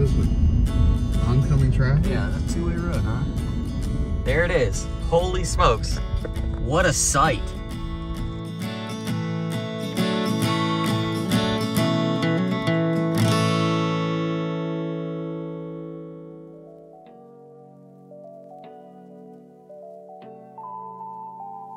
roads with oncoming traffic? Yeah, that's a two-way road, huh? There it is. Holy smokes. What a sight.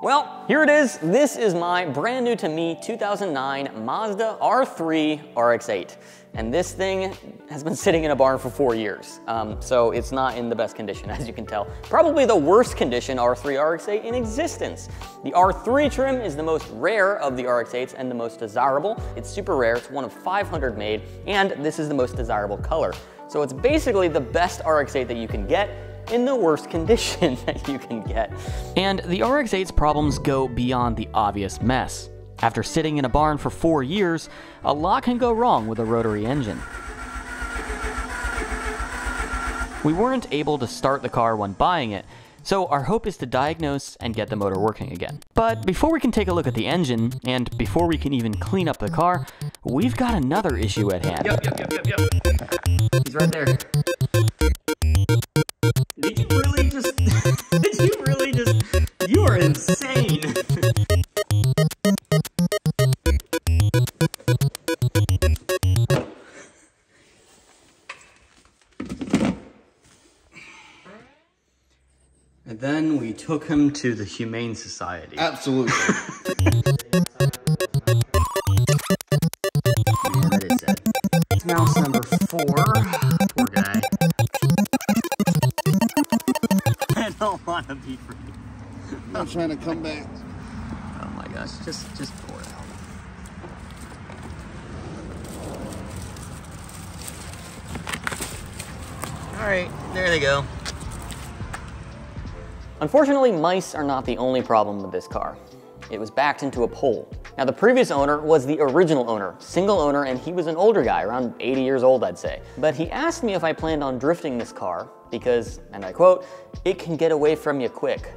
Well, here it is. This is my brand new to me 2009 Mazda R3 RX8. And this thing has been sitting in a barn for 4 years. So it's not in the best condition, as you can tell. Probably the worst condition R3 RX8 in existence. The R3 trim is the most rare of the RX8s and the most desirable. It's super rare, it's one of 500 made, and this is the most desirable color. So it's basically the best RX8 that you can get in the worst condition that you can get. And the RX8's problems go beyond the obvious mess. After sitting in a barn for 4 years, a lot can go wrong with a rotary engine. We weren't able to start the car when buying it, so our hope is to diagnose and get the motor working again. But before we can take a look at the engine, and before we can even clean up the car, we've got another issue at hand. Yep. He's right there. Did you really just, did you really just, you are insane. And then we took him to the Humane Society. Absolutely. Man, that is sad. It's mouse number 4. Poor guy. I don't want to be free. I'm trying to come back. Oh my gosh, just pour it out. All right, there they go. Unfortunately, mice are not the only problem with this car. It was backed into a pole. Now, the previous owner was the original owner, single owner, and he was an older guy, around 80 years old, I'd say. But he asked me if I planned on drifting this car because, and I quote, "it can get away from you quick."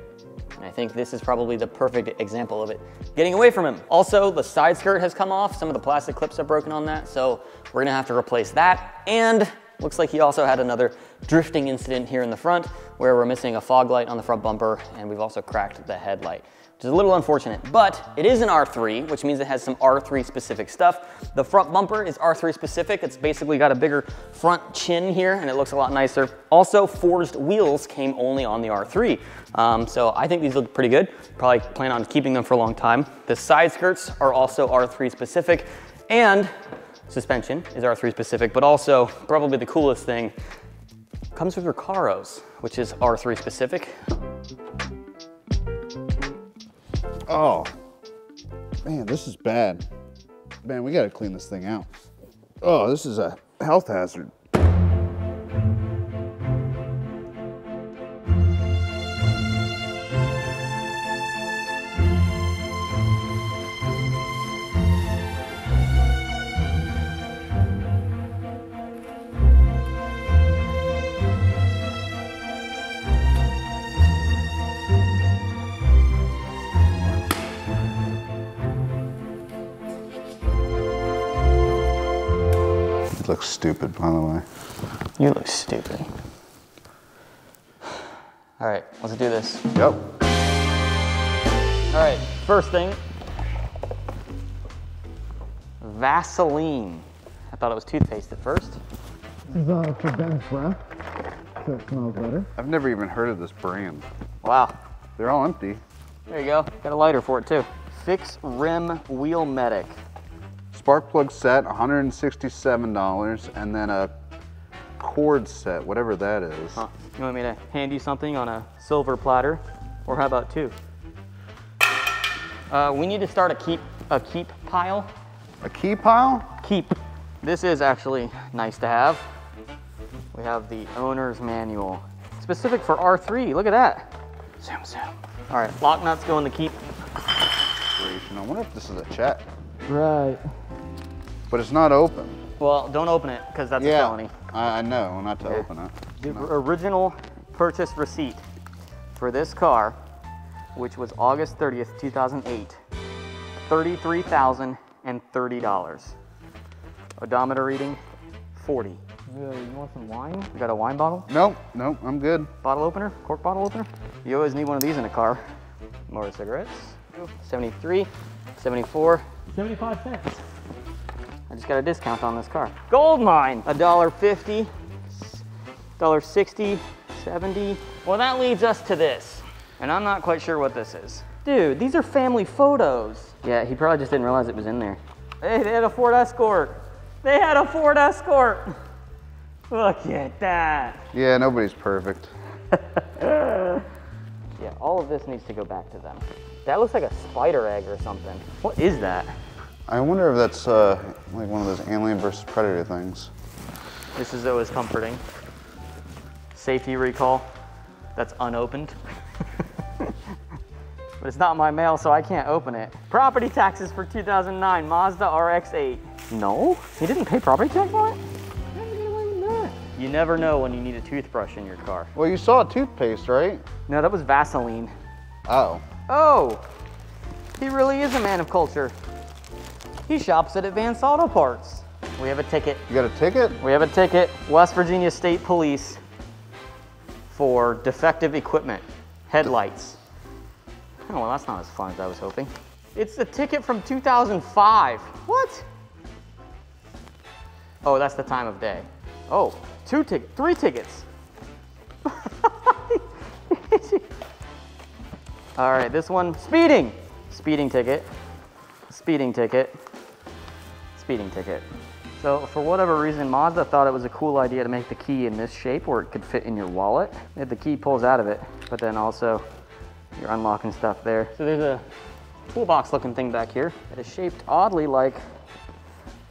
And I think this is probably the perfect example of it getting away from him. Also, the side skirt has come off. Some of the plastic clips are broken on that, so we're gonna have to replace that. And looks like he also had another drifting incident here in the front where we're missing a fog light on the front bumper, and we've also cracked the headlight, which is a little unfortunate, but it is an R3, which means it has some R3 specific stuff. The front bumper is R3 specific. It's basically got a bigger front chin here, and it looks a lot nicer. Also, forged wheels came only on the R3. So I think these look pretty good. Probably plan on keeping them for a long time. The side skirts are also R3 specific, and suspension is R3 specific, but also probably the coolest thing, comes with Recaros, which is R3 specific. Oh, man, this is bad. Man, we gotta clean this thing out. Oh, this is a health hazard. Looks stupid, by the way. You look stupid. All right, let's do this. Yep. All right, first thing, Vaseline. I thought it was toothpaste at first. This is for Ben's breath, so it smells better. I've never even heard of this brand. Wow. They're all empty. There you go, got a lighter for it too. Fix Rim Wheel Medic. Spark plug set, $167, and then a cord set, whatever that is. Huh. You want me to hand you something on a silver platter? Or how about 2? We need to start a keep pile. A key pile? Keep. This is actually nice to have. We have the owner's manual. Specific for R3, look at that. Zoom, zoom. All right, lock nuts go in the keep. I wonder if this is a check. Right. But it's not open. Well, don't open it, because that's a felony. I know, not to open it. The original purchase receipt for this car, which was August 30th, 2008, $33,030. Odometer reading, 40. You want some wine? You got a wine bottle? Nope, nope, I'm good. Bottle opener? Cork bottle opener? You always need one of these in a car. More cigarettes. 73, 74, 75 cents. I just got a discount on this car. Gold mine, $1.50, $1.60, 70. Well, that leads us to this, and I'm not quite sure what this is. Dude, these are family photos. Yeah, he probably just didn't realize it was in there. Hey, they had a Ford Escort. They had a Ford Escort. Look at that. Yeah, nobody's perfect. Yeah, all of this needs to go back to them. That looks like a spider egg or something. What is that? I wonder if that's like one of those Alien versus Predator things. This is always comforting. Safety recall. That's unopened. But it's not my mail, so I can't open it. Property taxes for 2009 Mazda RX8. No? He didn't pay property tax on it? How did he get away with that? You never know when you need a toothbrush in your car. Well, you saw toothpaste, right? No, that was Vaseline. Oh. Oh, he really is a man of culture. He shops at Advanced Auto Parts. We have a ticket. You got a ticket? We have a ticket. West Virginia State Police for defective equipment. Headlights. Oh, well, that's not as fun as I was hoping. It's a ticket from 2005. What? Oh, that's the time of day. Oh, 3 tickets. All right, this one, speeding. Speeding ticket, speeding ticket, speeding ticket. So for whatever reason, Mazda thought it was a cool idea to make the key in this shape where it could fit in your wallet. The key pulls out of it, but then also you're unlocking stuff there. So there's a toolbox looking thing back here that is shaped oddly like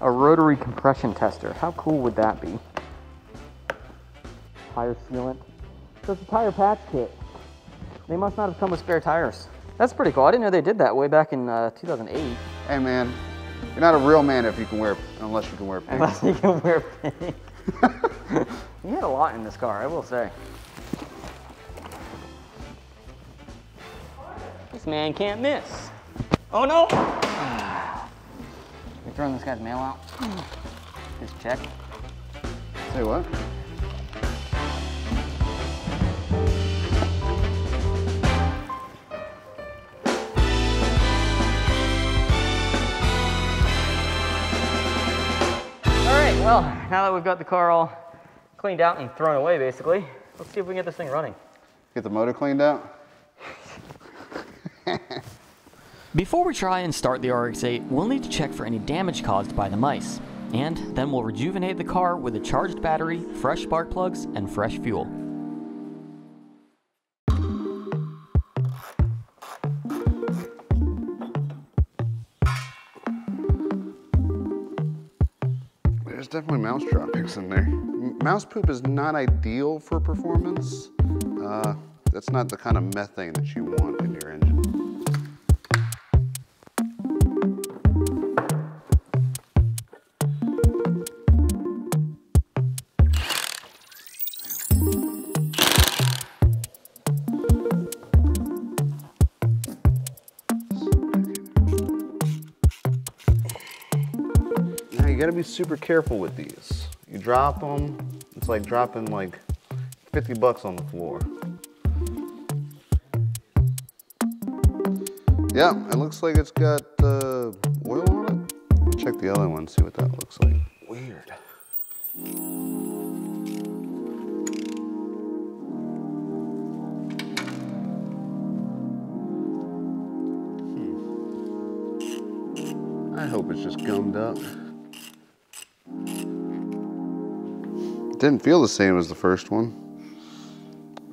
a rotary compression tester. How cool would that be? Tire sealant. So it's a tire patch kit. They must not have come with spare tires. That's pretty cool. I didn't know they did that way back in 2008. Hey man, you're not a real man if you can wear, unless you can wear pink. Unless you can wear pink. You had a lot in this car, I will say. This man can't miss. Oh no! We're throwing this guy's mail out. His check. Say what? Well, now that we've got the car all cleaned out and thrown away, basically, let's see if we can get this thing running. Get the motor cleaned out? Before we try and start the RX8, we'll need to check for any damage caused by the mice. And then we'll rejuvenate the car with a charged battery, fresh spark plugs, and fresh fuel. There's definitely mouse droppings in there. Mouse poop is not ideal for performance. That's not the kind of methane that you want in your engine. You gotta be super careful with these. You drop them, it's like dropping like 50 bucks on the floor. Yeah, it looks like it's got oil on it. I'll check the other one, see what that looks like. Weird. I hope it's just gummed up. It didn't feel the same as the first one.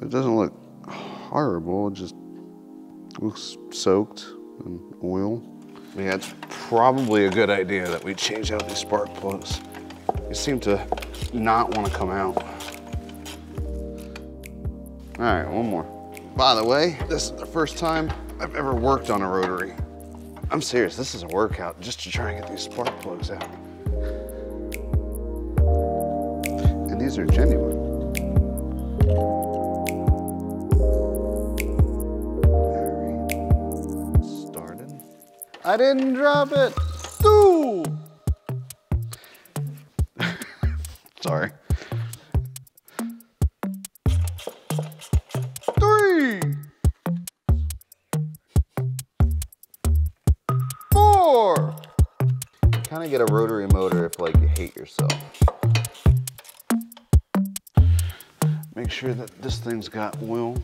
It doesn't look horrible, it just looks soaked in oil. Yeah, it's probably a good idea that we change out these spark plugs. They seem to not want to come out. All right, one more. By the way, this is the first time I've ever worked on a rotary. I'm serious, this is a workout just to try and get these spark plugs out. And these are genuine. All right, started. I didn't drop it. Ooh. Sorry. kind of get a rotary motor if like you hate yourself. Make sure that this thing's got oil.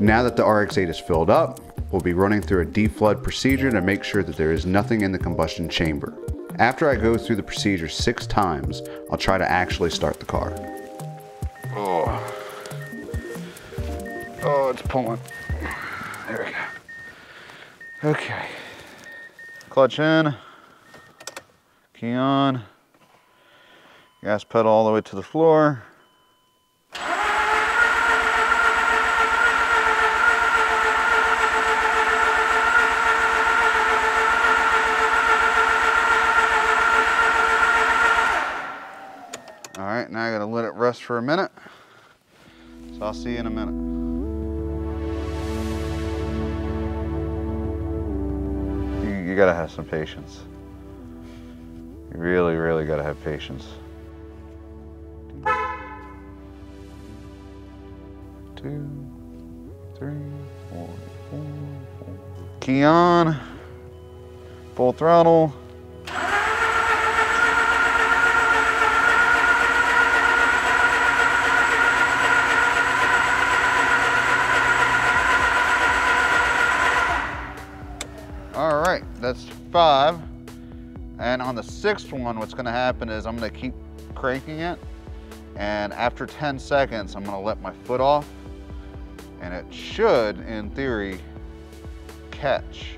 Now that the RX8 is filled up, we'll be running through a deflood procedure to make sure that there is nothing in the combustion chamber. After I go through the procedure 6 times, I'll try to actually start the car. Oh, it's pulling. There we go. Okay. Clutch in, key on, gas pedal all the way to the floor. Now I gotta let it rest for a minute. So I'll see you in a minute. You gotta have some patience. You really, really gotta have patience. 2, 3, 4, 4, 4. Key on, full throttle. All right, that's 5. And on the 6th one, what's gonna happen is I'm gonna keep cranking it. And after 10 seconds, I'm gonna let my foot off. And it should, in theory, catch.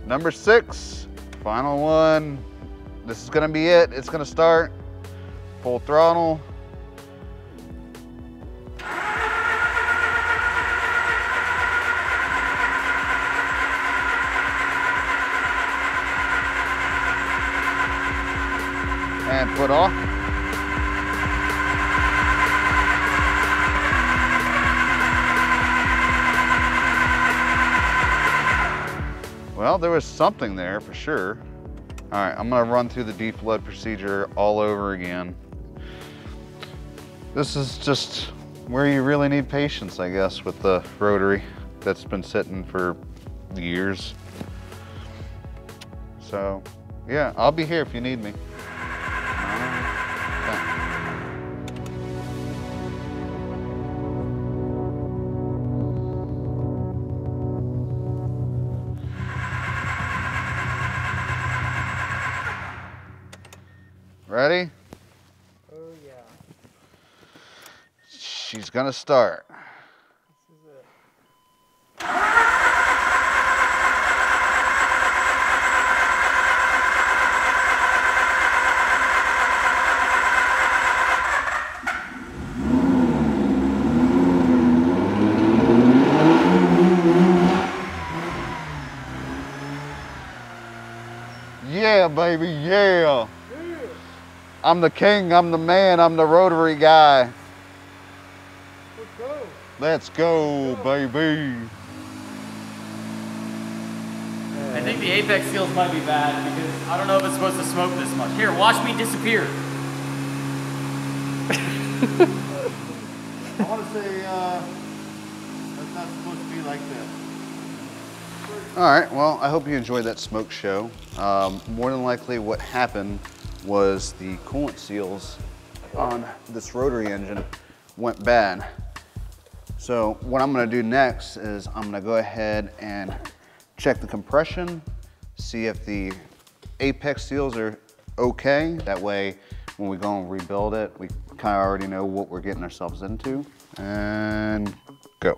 Number 6, final one. This is gonna be it. It's gonna start. Full throttle. And foot off. Well, there was something there for sure. All right, I'm gonna run through the deflood procedure all over again. This is just where you really need patience, I guess, with the rotary that's been sitting for years. So, yeah, I'll be here if you need me. Ready? Oh yeah. She's gonna start. This is it. Yeah, baby, yeah. I'm the king, I'm the man, I'm the rotary guy. Let's go. Let's go, baby. I think the apex seals might be bad because I don't know if it's supposed to smoke this much. Here, watch me disappear. I want to say that's not supposed to be like that. All right, well, I hope you enjoyed that smoke show. More than likely what happened was the coolant seals on this rotary engine went bad. So what I'm gonna do next is I'm gonna go ahead and check the compression, see if the apex seals are okay. That way, when we go and rebuild it, we kind of already know what we're getting ourselves into. And go.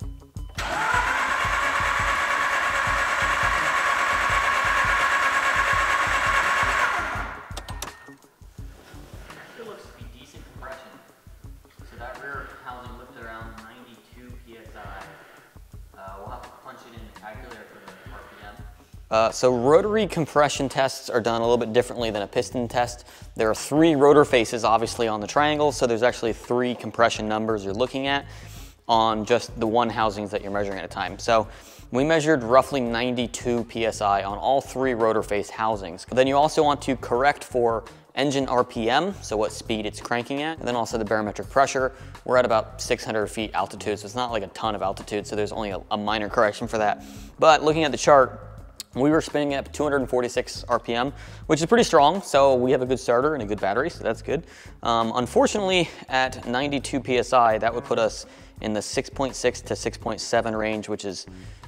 So rotary compression tests are done a little bit differently than a piston test. There are 3 rotor faces obviously on the triangle, so there's actually 3 compression numbers you're looking at on just the one housings that you're measuring at a time. So we measured roughly 92 PSI on all 3 rotor face housings. Then you also want to correct for engine RPM, so what speed it's cranking at, and then also the barometric pressure. We're at about 600 feet altitude, so it's not like a ton of altitude, so there's only a minor correction for that. But looking at the chart, we were spinning at 246 RPM, which is pretty strong, so we have a good starter and a good battery, so that's good. Unfortunately, at 92 PSI, that would put us in the 6.6 to 6.7 range, which is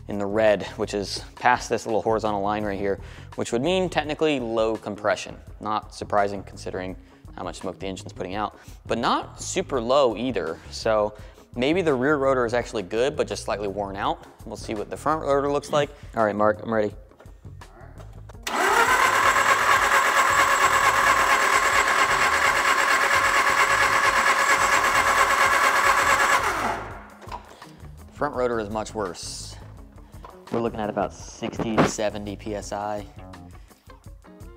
in the red, which is past this little horizontal line right here, which would mean technically low compression. Not surprising considering how much smoke the engine's putting out, but not super low either. So maybe the rear rotor is actually good, but just slightly worn out. We'll see what the front rotor looks like. All right, Mark, I'm ready. Front rotor is much worse. We're looking at about 60 to 70 PSI.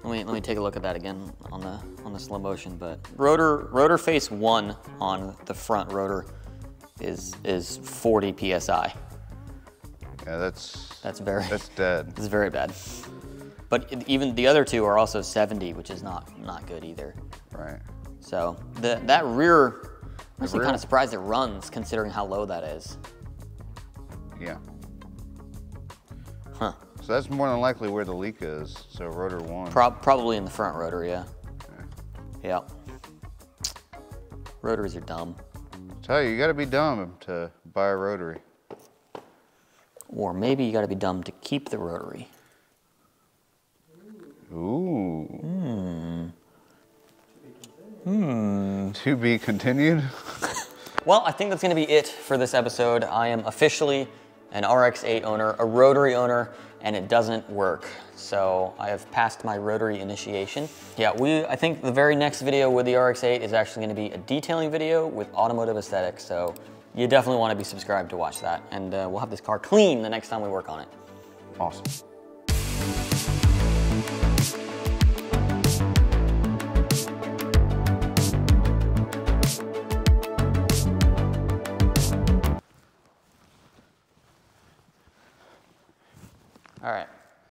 Let me take a look at that again on the slow motion. But rotor face 1 on the front rotor is 40 PSI. Yeah, that's dead. It's very bad. But even the other two are also 70, which is not good either. Right. So that rear, I'm actually kind of surprised it runs considering how low that is. Yeah. Huh. So that's more than likely where the leak is. So rotor 1. Probably in the front rotor, yeah. Okay. Yeah. Rotaries are dumb. Tell you gotta be dumb to buy a rotary. Or maybe you gotta be dumb to keep the rotary. Ooh. To be continued. Well, I think that's gonna be it for this episode. I am officially an RX8 owner, a rotary owner, and it doesn't work. So I have passed my rotary initiation. Yeah, I think the very next video with the RX8 is actually gonna be a detailing video with automotive aesthetics. So you definitely wanna be subscribed to watch that. And we'll have this car clean the next time we work on it. Awesome.